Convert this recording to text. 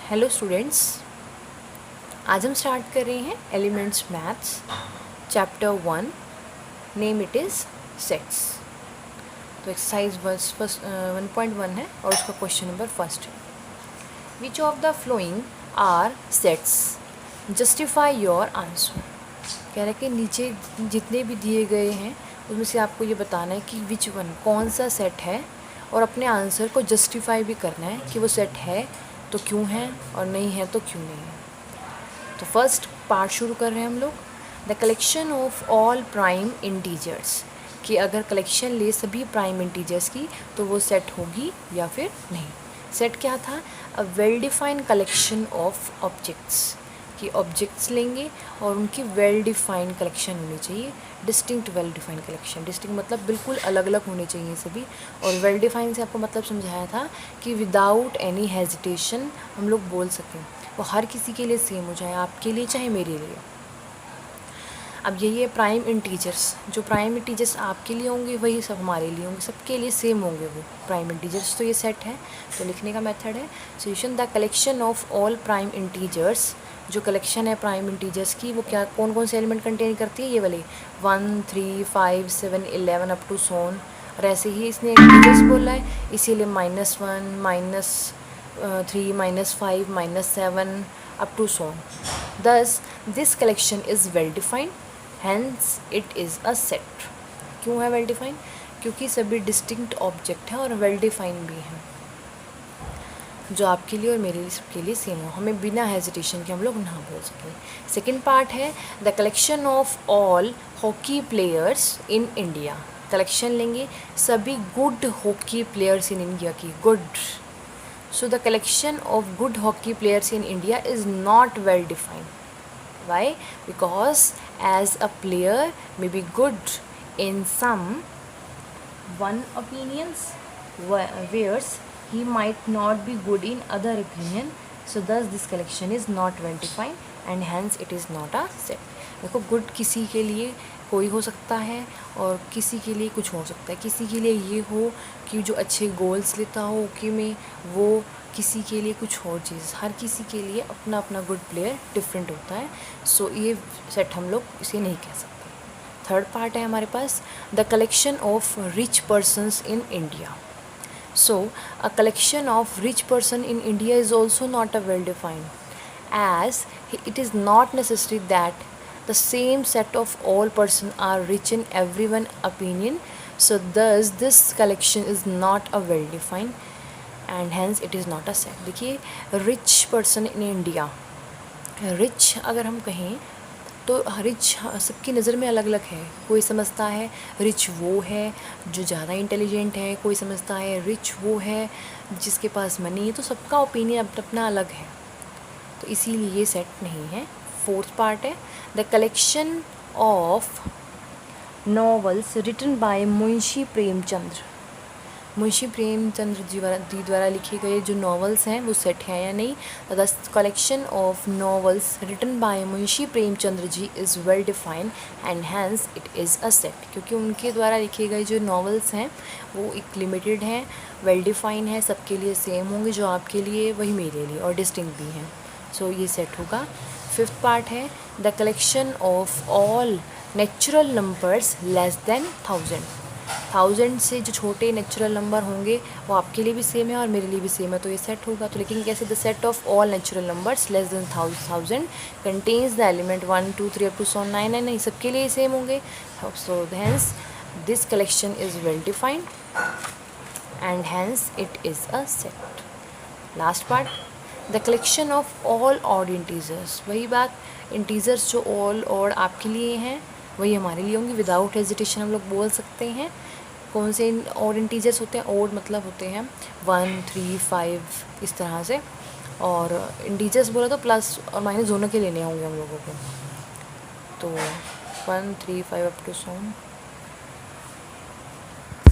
Hello students, आज हम start कर रहे हैं elements maths chapter 1। Name it is sets. तो एक्सरसाइज 1.1 है और उसका क्वेश्चन नंबर फर्स्ट है, which of the following are sets, justify your answer. कह रहे हैं कि नीचे जितने भी दिए गए हैं उसमें से आपको ये बताना है कि विच वन, कौन सा सेट है, और अपने आंसर को जस्टिफाई भी करना है कि वो सेट है तो क्यों है और नहीं है तो क्यों नहीं है। तो फर्स्ट पार्ट शुरू कर रहे हैं हम लोग, the collection of all prime integers, कि अगर कलेक्शन ले सभी प्राइम इंटीजर्स की तो वो सेट होगी या फिर नहीं। सेट क्या था? अ well defined collection of objects, कि ऑब्जेक्ट्स लेंगे और उनकी वेल डिफाइंड कलेक्शन होनी चाहिए। Distinct well defined collection, distinct मतलब बिल्कुल अलग अलग होने चाहिए सभी, और वेल डिफाइंड से आपको मतलब समझाया था कि विदाउट एनी हेजिटेशन हम लोग बोल सकें, वो हर किसी के लिए सेम हो जाए, आपके लिए चाहे मेरे लिए। अब यही है प्राइम इंटीजर्स, जो प्राइम इंटीजर्स आपके लिए होंगे वही सब हमारे लिए होंगे, सबके लिए सेम होंगे वो प्राइम इंटीजर्स। तो ये सेट है, तो लिखने का मेथड है solution, the collection of all prime integers, जो कलेक्शन है प्राइम इंटीजर्स की वो क्या कौन कौन से एलिमेंट कंटेन करती है, ये वाले 1, 3, 5, 7, 11 अप टू सोन। और ऐसे ही इसने इंटीजर्स बोला है, इसीलिए -1, -3, -5, -7 up to so on. Thus, this collection is well defined, hence it is a set. क्यों है well defined? क्योंकि सभी distinct object हैं और well defined भी हैं, जो आपके लिए और मेरे लिए सबके लिए सेम हो, हमें बिना हेजिटेशन के हम लोग ना बोल सकें। सेकेंड पार्ट है the collection of all hockey players in India. Collection लेंगे सभी good hockey players in India की, good. So the collection of good hockey players in India is not well defined. Why? Because as a player may be good in some one opinions, whereas he might not be good in other opinion. So thus this collection is not well defined and hence it is not a set. देखो, good किसी के लिए कोई हो सकता है और किसी के लिए कुछ हो सकता है। किसी के लिए ये हो कि जो अच्छे गोल्स लेता हो हॉकी में, वो किसी के लिए कुछ और चीज़। हर किसी के लिए अपना अपना गुड प्लेयर डिफरेंट होता है। सो ये सेट हम लोग इसे नहीं कह सकते। थर्ड पार्ट है हमारे पास, the collection of rich persons in India. So a collection of rich person in India is also not a well defined, as it is not necessary that the same set of all person are rich in everyone opinion. So thus this collection is not a well defined and hence it is not a set. देखिए, rich person in India, rich अगर हम कहें तो rich सबकी नज़र में अलग अलग है। कोई समझता है रिच वो है जो ज़्यादा इंटेलिजेंट है, कोई समझता है रिच वो है जिसके पास मनी है। तो सबका ओपिनियन अपना अलग है, तो इसीलिए ये सेट नहीं है। फोर्थ पार्ट है the collection of novels written by Munshi Premchandra. Munshi Premchandra ji द्वारा लिखे गए जो नॉवेल्स हैं वो सेट हैं या नहीं। The collection of novels written by Munshi Premchandra ji is well defined and hence it is a set, क्योंकि उनके द्वारा लिखे गए जो नॉवेल्स हैं वो एक लिमिटेड हैं, वेल डिफाइंड है, सबके लिए सेम होंगे, जो आपके लिए वही मेरे लिए, और डिस्टिंक्ट भी हैं। सो ये सेट होगा। फिफ्थ पार्ट है the collection of all natural numbers less than 1000। 1000 से जो छोटे नेचुरल नंबर होंगे वो आपके लिए भी सेम है और मेरे लिए भी सेम है, तो ये सेट होगा। तो लेकिन कैसे? The set of all natural numbers less than 1000 contains the element 1, 2, 3 up to 9 नहीं, सबके लिए सेम होंगे। So hence this collection is well defined and hence it is a set. Last part, the collection of all odd integers. वही बात, integers जो all odd आपके लिए हैं वही हमारे लिए होंगे। विदाउट हेजिटेशन हम लोग बोल सकते हैं। कौन से ऑड इंटीजर्स होते हैं? ऑड मतलब होते हैं 1, 3, 5 इस तरह से, और इंटीजर्स बोला तो प्लस और माइनस दोनों के लेने होंगे हम लोगों को। तो 1, 3, 5 अप टू 7